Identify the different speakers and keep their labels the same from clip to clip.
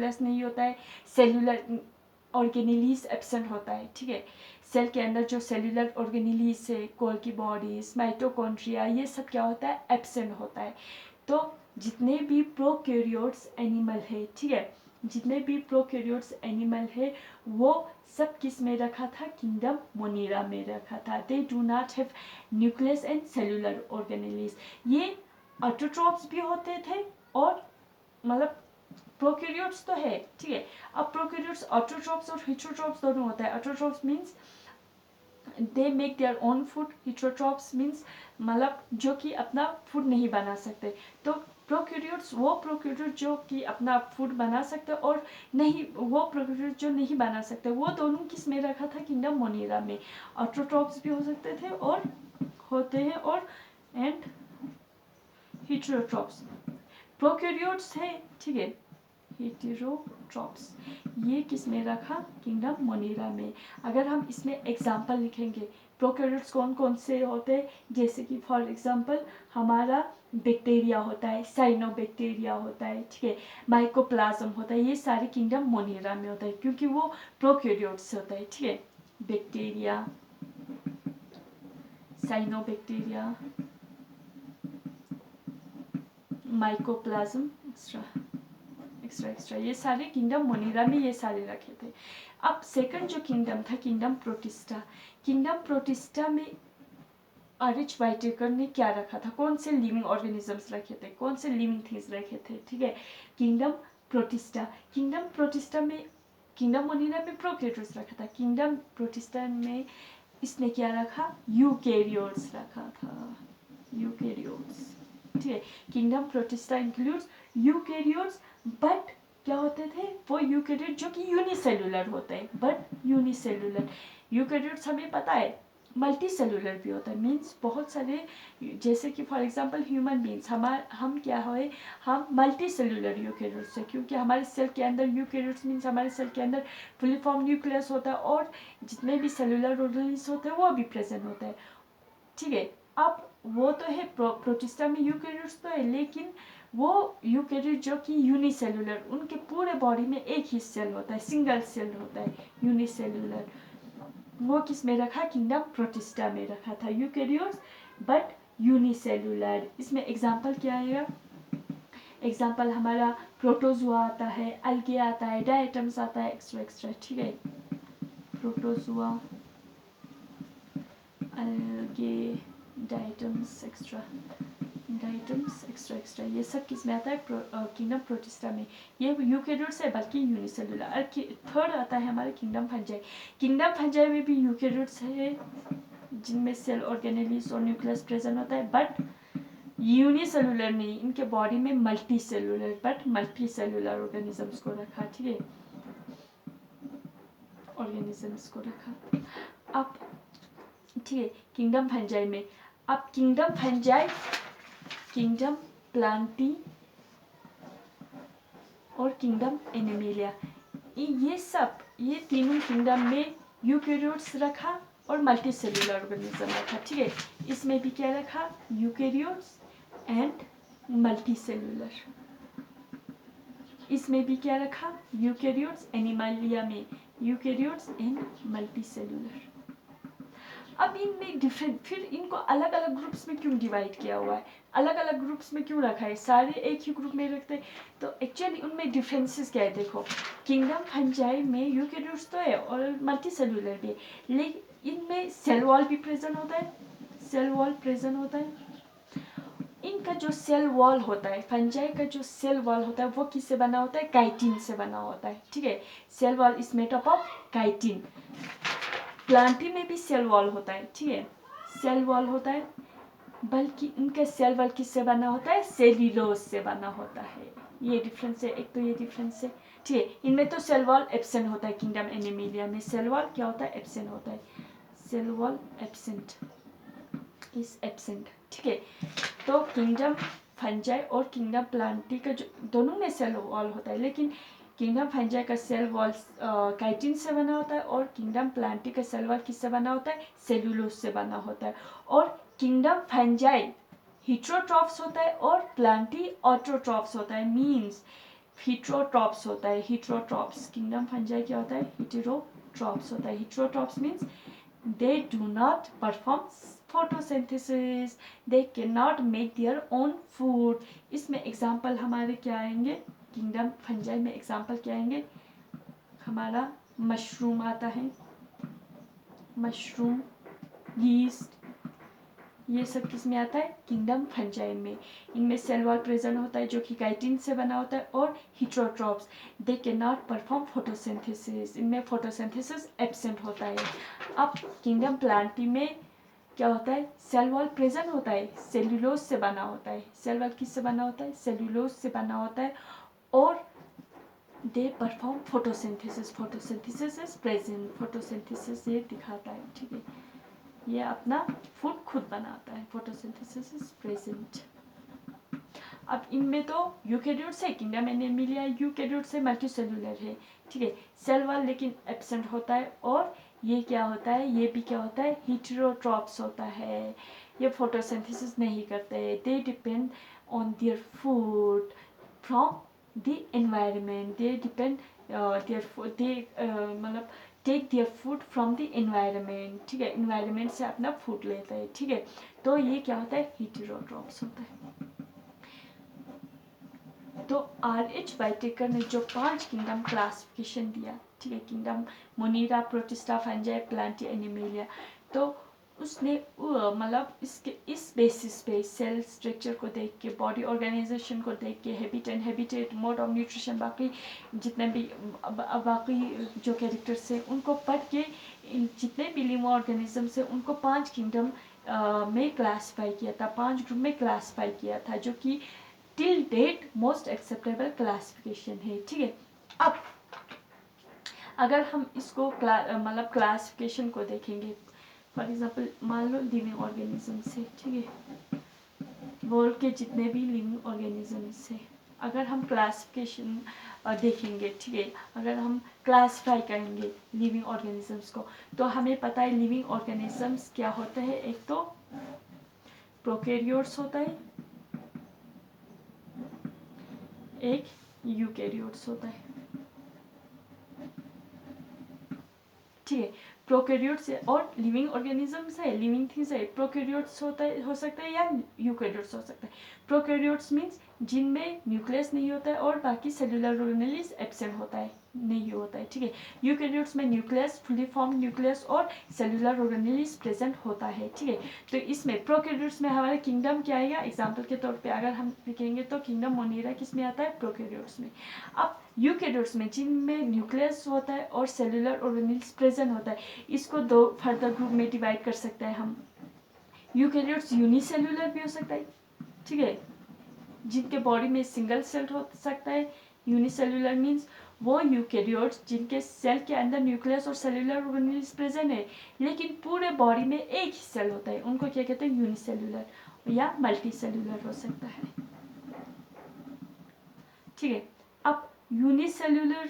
Speaker 1: Plus नहीं होता है, सेलुलर ऑर्गेनेलीज एब्सेंट होता है, ठीक है। सेल के अंदर जो सेलुलर ऑर्गेनेलीज है, गोल्गी बॉडीज, माइटोकॉन्ड्रिया, ये सब क्या होता है, एब्सेंट होता है। तो जितने भी प्रोकैरियोट्स एनिमल है, ठीक है, जितने भी प्रोकैरियोट्स एनिमल है वो सब किस में रखा था, किंगडम मोनिरा में रखा था। They do not have nucleus and cellular organelles. ये ऑटोट्रोफ्स भी होते थे और मतलब प्रोकैरियोट्स तो है, ठीक है। अब प्रोकैरियोट्स ऑटोट्रोफ्स और हेटेरोट्रोफ्स दोनों होता है। Autotrophs means they make their own food, heterotrophs means मतलब जो कि अपना फूड नहीं बना सकते। तो प्रोकैरियोट्स वो प्रोकैरियोट जो कि अपना फूड बना सकते और नहीं, वो प्रोकैरियोट जो नहीं बना सकते, वो दोनों किस में रखा था, किंगडम मोनिरा में। ऑटोट्रोफ्स भी हो सकते थे और होते हैं और एंड हेटेरोट्रोफ्स। प्रोकैरियोट्स है, ठीक है, हेटेरोट्रोफ्स, ये किस में रखा, किंगडम मोनिरा में। अगर हम इसमें एग्जाम्पल लिखेंगे प्रोकैरियोट्स कौन कौन से होते हैं, जैसे कि फॉर एग्जाम्पल हमारा बैक्टीरिया होता है, साइनोबैक्टीरिया होता है, ठीक है, माइकोप्लाज्म होता है, ये सारे किंगडम मोनिरा में होता है क्योंकि वो प्रोकैरियोट्स होता है, ठीक है। बैक्टीरिया, साइनोबैक्टीरिया, माइकोप्लाज्म, एक्स्ट्रा ये सारे किंगडम मोनिरा में ये सारे रखे थे। अब सेकंड जो किंगडम था, किंगडम प्रोटिस्टा। किंगडम प्रोटिस्टा में आर.एच. व्हाइटेकर ने क्या रखा था, कौन से लिविंग ऑर्गेनिजम्स रखे थे, कौन से लिविंग थिंग्स रखे थे, ठीक है, किंगडम प्रोटिस्टा। किंगडम प्रोटिस्टा में, किंगडम मोनिरा में प्रोकैरियोट्स रखा था, किंगडम प्रोटिस्टा में इसने क्या रखा, यूकैरियोट्स रखा था, यूकैरियोट्स, ठीक है। Kingdom protista includes eukaryotes, but क्या होते थे वो यूकैरियोट जो कि यूनिसेलुलर होते हैं, बट यूनिसेलुलर। यूकैरियोट्स हमें पता है मल्टी सेलुलर भी होता है, मीन्स बहुत सारे, जैसे कि फॉर एग्जांपल ह्यूमन बींग्स, हम क्या है, हम मल्टी सेलुलर यूकैरियोट्स है क्योंकि हमारे सेल के अंदर यूकैरियोट्स मीन्स हमारे सेल के अंदर फुली फॉर्म न्यूक्लियस होता है और जितने भी सेलुलर ऑर्गेनेल्स होते हैं वो भी प्रेजेंट होता है, ठीक है। अब वो तो है प्रोटिस्टा में यूकैरियोट्स तो है, लेकिन वो यूकैरियोट जो कि यूनिसेलुलर, उनके पूरे बॉडी में एक ही सेल होता है, सिंगल सेल होता है, यूनिसेलुलर, वो किस में रखा, किंगडम प्रोटिस्टा में रखा था यूकैरियोट्स बट यूनिसेलुलर। इसमें एग्जांपल क्या आएगा, एग्जांपल हमारा प्रोटोजुआ आता है, अल्गे आता है, डायटम्स आता है, एक्स्ट्रा, ठीक है। प्रोटोजुआ, अलगे, डायटम्स, एक्स्ट्रा, ये सब किस में आता है, किंगडम प्रोटिस्टा में। ये यूकैरियोट्स है बल्कि यूनिसेलुलर। थर्ड आता है हमारे किंगडम फंजाई। किंगडम फंजाई में भी यूकैरियोट्स है जिनमें सेल ऑर्गेनेलीज और न्यूक्लियस प्रेजेंट होता है, बट यूनिसेलुलर नहीं, इनके बॉडी में multi cellular, but multi cellular organisms को रखा, ठीक है, ऑर्गेनिजम्स को रखा। अब ठीक है, किंगडम फंजाई में, अब किंगडम फंजाई, किंगडम प्लांटी और किंगडम एनिमेलिया, ये सब, ये तीनों किंगडम में यूकैरियोट्स रखा और मल्टी सेलुलर ऑर्गेनिज्म रखा, ठीक है। इसमें भी क्या रखा, यूकैरियोट्स एंड मल्टी सेलुलर। इसमें भी क्या रखा, यूकैरियोट्स, एनिमेलिया में यूकैरियोट्स एंड मल्टी सेलुलर। अब इनमें डिफरेंट, फिर इनको अलग अलग ग्रुप्स में क्यों डिवाइड किया हुआ है, अलग अलग ग्रुप्स में क्यों रखा है, सारे एक ही ग्रुप में रखते हैं, तो एक्चुअली उनमें डिफरेंसेस क्या है, देखो किंगडम फंजाई में यूकैरियोट्स तो है और मल्टी सेलुलर भी, लेकिन इनमें सेल वॉल भी प्रेजेंट होता है, सेल वॉल प्रेजेंट होता है। इनका जो सेल वॉल होता है, फंजाई का जो सेल वॉल होता है वो किससे बना होता है, काइटिन से बना होता है, ठीक है। Cell wall is made up of chitin. Plantae में भी सेल वॉल होता है, ठीक है, सेल वॉल होता है, बल्कि इनका सेल वॉल किससे बना होता है, सेल्यूलोज से बना होता है। ये डिफरेंस है, एक तो ये डिफरेंस है, ठीक है। इनमें तो सेल वॉल एब्सेंट होता है, किंगडम एनिमेलिया में सेल वॉल क्या होता है, एब्सेंट होता है, cell wall absent, is absent, ठीक है। तो किंगडम फंजाई और किंगडम प्लांटी का जो दोनों में सेल वॉल होता है, लेकिन किंगडम फंजाई का सेल वॉल काइटिन से बना होता है और किंगडम प्लांटी का सेल वॉल किससे बना होता है, सेल्यूलोज से बना होता है। और किंगडम फंजाई हेटेरोट्रॉफ्स होता है और प्लांटी ऑटोट्रॉफ्स होता है, मींस हीट्रोट्रॉप्स होता है, हीट्रोट्रॉप्स। किंगडम फंजाई क्या होता है? हीटेरोट्रॉप्स होता है। हीट्रोट्रॉप्स means they do not perform photosynthesis, they cannot make their own food। इसमें एग्जाम्पल हमारे क्या आएंगे? किंगडम फंजाई में एग्जाम्पल क्या आएंगे? हमारा मशरूम आता है, मशरूम, यीस्ट, ये सब किस में आता है? किंगडम फंजाई में। इनमें सेल वॉल प्रेजेंट होता है जो कि काइटिन से बना होता है। और heterotrophs, they cannot perform photosynthesis, इनमें फोटोसिंथेसिस एब्सेंट होता है। अब किंगडम प्लांटी में क्या होता है? सेल वॉल प्रेजेंट होता है, सेल्यूलोज से बना होता है। सेल वॉल किससे बना होता है? सेल्यूलोज से बना होता है। और they perform photosynthesis, photosynthesis is present, photosynthesis ये दिखाता है, ठीक है, ये अपना फूड खुद बनाता है, फोटोसिंथेसिस इज प्रेजेंट। अब इनमें तो यूकैरियोट्स है, किंगडम एनिमलिया यूकैरियोट्स है, मल्टीसेलुलर है, ठीक है। सेल वॉल लेकिन एब्सेंट होता है। और ये क्या होता है? ये भी क्या होता है? हीटेरोट्रॉप्स होता है। ये फोटोसिंथेसिस नहीं करते, they depend on their food from the environment, they depend मतलब take their food from the environment, ठीक है, एनवायरनमेंट से अपना फूड लेते हैं, ठीक है। तो ये क्या होता है? हीटेरोट्रॉप्स होता है। तो R.H. वाइटेकर ने जो 5 किंगडम क्लासिफिकेशन दिया, ठीक है, kingdom Monera, Protista, Fungi, Plantae, Animalia, तो उसने मतलब इसके इस बेसिस पे सेल स्ट्रक्चर को देख के, बॉडी ऑर्गेनाइजेशन को देख के, हैबिटेट, मोड ऑफ न्यूट्रिशन, बाकी जितने भी बाकी जो कैरेक्टर्स हैं उनको पढ़ के जितने भी लिविंग ऑर्गेनिजम्स हैं उनको 5 किंगडम में क्लासीफाई किया था, 5 ग्रुप में क्लासीफाई किया था, जो कि till date most acceptable classification है, ठीक है। अब अगर हम इसको मतलब क्लासिफिकेशन को देखेंगे, फॉर एग्जांपल मान लो लिविंग ऑर्गेनिजम्स है, ठीक है, वर्ल्ड के जितने भी लिविंग ऑर्गेनिजम्स है, अगर हम क्लासिफिकेशन देखेंगे, ठीक है, अगर हम क्लासिफाई करेंगे लिविंग ऑर्गेनिजम्स को, तो हमें पता है लिविंग ऑर्गेनिजम्स क्या होते हैं। एक तो प्रोकैरियोट्स होता है, एक यूकैरियोट्स होता है, ठीक है। प्रोकैरियोट्स और लिविंग ऑर्गेनिजम्स है, लिविंग थिंग्स है, प्रोकैरियोट्स होता है, हो सकता है, या यूकैरियोट्स हो सकता है। प्रोकैरियोट्स मीन्स जिनमें न्यूक्लियस नहीं होता है और बाकी सेलुलर ऑर्गेनेल्स एब्सेंट होता है, नहीं होता है, ठीक है। यूकैरियोट्स में न्यूक्लियस, फुली फॉर्म न्यूक्लियस और सेलुलर ऑर्गेनेल्स प्रेजेंट होता है, ठीक है। तो इसमें प्रोकैरियोट्स में हमारा किंगडम क्या आएगा? एग्जाम्पल के तौर पर अगर हम लिखेंगे तो किंगडम मोनीरा किस में आता है? प्रोकैरियोट्स में। अब यूकैरियोट्स में जिनमें न्यूक्लियस होता है और सेलुलर ऑर्गेनेल्स प्रेजेंट होता है, इसको 2 फर्दर ग्रुप में डिवाइड कर सकते हैं हम। यूकैरियोट्स यूनिसेलुलर भी हो सकता है, ठीक है, जिनके बॉडी में सिंगल सेल हो सकता है। यूनिसेलुलर मीन्स वो यूकैरियोट्स जिनके सेल के अंदर न्यूक्लियस और सेलुलर ऑर्गेनेल्स प्रेजेंट है, लेकिन पूरे बॉडी में एक ही सेल होता है, उनको क्या कहते हैं? यूनिसेलुलर या मल्टी सेलुलर हो सकता है, ठीक है। अब यूनिसेलुलर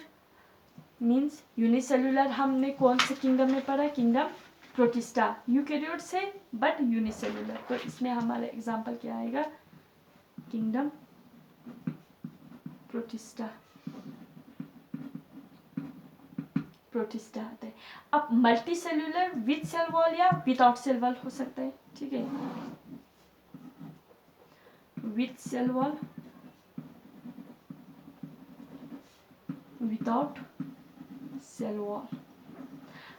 Speaker 1: मीन्स यूनिसेलुलर हमने कौन से किंगडम में पढ़ा? किंगडम प्रोटिस्टा, यूकैरियोट से बट यूनिसेलुलर। तो इसमें हमारा एग्जांपल क्या आएगा? किंगडम प्रोटिस्टा, प्रोटिस्टा आता है। अब multi cellular with cell wall या विदाउट सेल वॉल हो सकता है, ठीक है, with cell wall, without cell wall.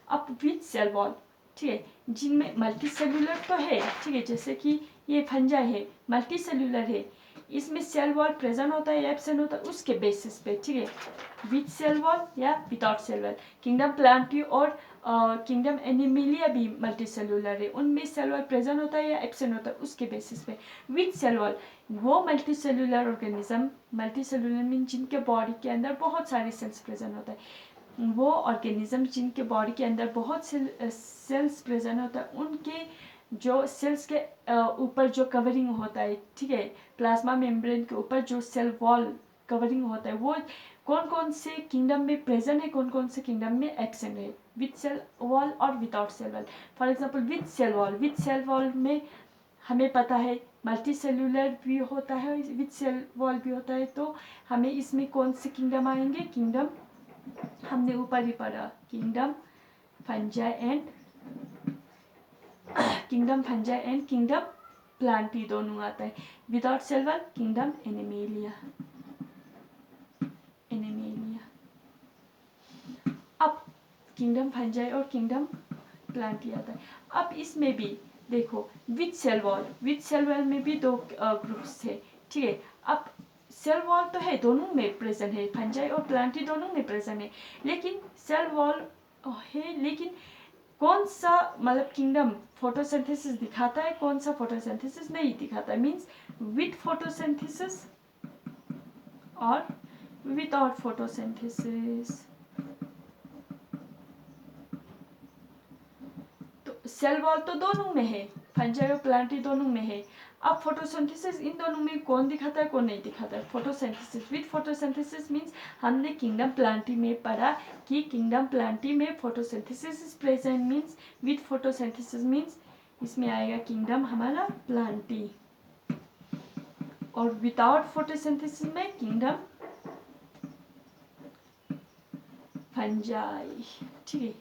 Speaker 1: अब विद सेल वॉल, ठीक है, जिनमें मल्टी सेलुलर तो है, ठीक है, जैसे कि ये फंजाई है, मल्टी सेलुलर है, इसमें सेल वॉल प्रेजेंट होता है या एब्सेंट होता है उसके बेसिस पे, ठीक है, विद सेल वॉल या without cell wall. Kingdom plantae और किंगडम एनिमिलिया भी मल्टी सेलुलर है, उनमें सेल वॉल प्रेजेंट होता है या एब्सेंट होता है उसके बेसिस पे। विद सेल वॉल वो multi cellular organism, multi cellular mean जिनके बॉडी के अंदर बहुत सारे सेल्स प्रेजेंट होता है, वो ऑर्गेनिज्म जिनके बॉडी के अंदर बहुत से सेल्स प्रेजेंट होता है, उनके जो सेल्स के ऊपर जो कवरिंग होता है, ठीक है, प्लाज्मा मेम्ब्रेन के ऊपर जो सेल वॉल कवरिंग होता है, वो कौन कौन से किंगडम में प्रेजेंट है, कौन कौन से किंगडम में एब्सेंट है, विद सेल वॉल और without cell wall. For example with cell wall में हमें पता है मल्टी सेलुलर भी होता है विद सेल वॉल भी होता है, तो हमें इसमें कौन से किंगडम आएंगे? किंगडम हमने ऊपर ही पढ़ा, kingdom fungi and kingdom plantae दोनों आता है। Without cell wall kingdom animalia. अब किंगडम फंजाई और किंगडम प्लांटी आता है। अब इसमें भी देखो विद सेल वॉल में भी दो ग्रुप्स थे, ठीक है। अब सेल वॉल तो है, दोनों में प्रेजेंट है, फंजाई और प्लांटी दोनों में प्रेजेंट है, लेकिन सेल वॉल है, लेकिन कौन सा मतलब किंगडम फोटोसिंथेसिस दिखाता है, कौन सा फोटोसिंथेसिस नहीं दिखाता है, मीन्स विद फोटोसिंथेसिस और विदाउट फोटोसिंथेसिस। तो सेल वॉल तो दोनों में है, फंजाई और प्लांटी दोनों में है। अब फोटोसिंथेसिस इन दोनों में कौन दिखाता है, कौन नहीं दिखाता है? फोटोसिंथेसिस। विद फोटोसिंथेसिस मीन्स हमने किंगडम प्लांटी में पढ़ा कि किंगडम प्लांटी में photosynthesis is present, means with photosynthesis means इसमें आएगा किंगडम हमारा प्लांटी, और विदाउट फोटोसिंथेसिस में किंगडम फंजाई, ठीक है।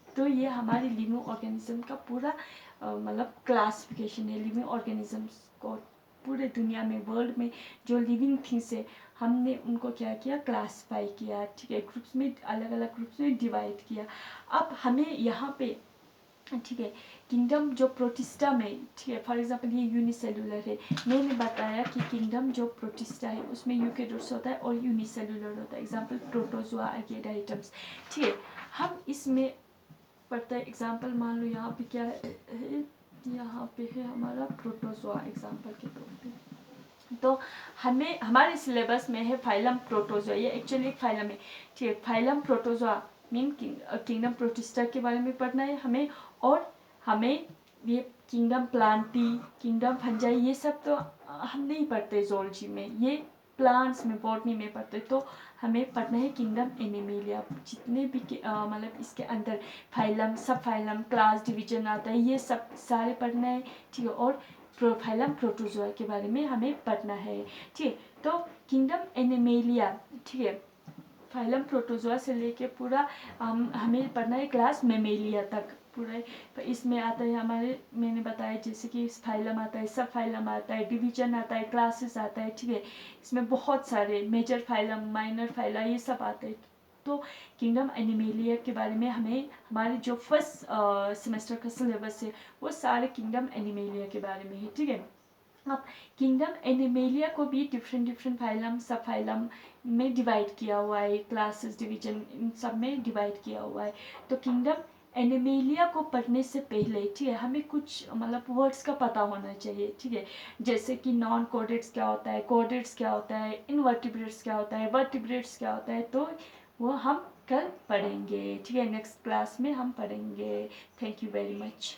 Speaker 1: तो ये हमारी लिविंग ऑर्गेनिज्म का पूरा मतलब क्लासिफिकेशन है। लिविंग ऑर्गेनिजम्स को पूरे दुनिया में, वर्ल्ड में जो लिविंग थिंग्स है, हमने उनको क्या किया? क्लासिफाई किया, ठीक है। ग्रुप्स में, अलग अलग ग्रुप्स में डिवाइड किया। अब हमें यहाँ पे, ठीक है, किंगडम जो प्रोटिस्टा में, ठीक है, फॉर एग्जांपल ये यूनिसेलुलर है, मैंने बताया कि किंगडम जो प्रोटिस्टा है उसमें यूकेरियोट्स होता है और यूनिसेलुलर होता है, एग्जांपल प्रोटोजोआ, आर्किया आइटम्स, ठीक है। हम इसमें पढ़ते हैं, एग्जांपल मान लो यहाँ पे क्या है, यहाँ पे है हमारा प्रोटोजोआ एग्जांपल के तौर पे। तो हमें हमारे सिलेबस में है फाइलम प्रोटोजोआ, ये एक्चुअली एक फाइलम है, ठीक है। Phylum protozoa mean kingdom protista के बारे में पढ़ना है हमें, और हमें ये किंगडम प्लांटी, किंगडम फंजाई, ये सब तो हम नहीं पढ़ते ज़ूलॉजी में, ये प्लांट्स में, बॉटनी में पढ़ते। तो हमें पढ़ना है किंगडम एनिमेलिया, जितने भी मतलब इसके अंदर फाइलम, सब फाइलम, क्लास, डिवीजन आता है, ये सब सारे पढ़ना है, ठीक है। और फाइलम प्रोटोजोआ के बारे में हमें पढ़ना है, ठीक है। तो किंगडम एनिमेलिया, ठीक है, फाइलम प्रोटोजोआ से लेके पूरा हमें पढ़ना है क्लास मेमेलिया तक पूरा। तो इसमें आता है हमारे, मैंने बताया जैसे कि फाइलम आता है, सब फाइलम आता है, डिवीजन आता है, क्लासेस आता है, ठीक है। इसमें बहुत सारे मेजर फाइलम, माइनर फाइला, ये सब आते हैं। तो किंगडम एनिमेलिया के बारे में हमें, हमारे जो फर्स्ट सेमेस्टर का सिलेबस है वो सारे किंगडम एनिमेलिया के बारे में है, ठीक है। अब किंगडम एनिमेलिया को भी डिफरेंट फाइलम, सब फाइलम में डिवाइड किया हुआ है, क्लासेस, डिवीजन, इन सब में डिवाइड किया हुआ है। तो किंगडम एनिमेलिया को पढ़ने से पहले, ठीक है, हमें कुछ मतलब वर्ड्स का पता होना चाहिए, ठीक है। जैसे कि नॉन कोडेट्स क्या होता है, कोडेट्स क्या होता है, इनवर्टिब्रेट्स क्या होता है, वर्टिब्रेट्स क्या होता है, तो वो हम कल पढ़ेंगे, ठीक है, नेक्स्ट क्लास में हम पढ़ेंगे। Thank you very much.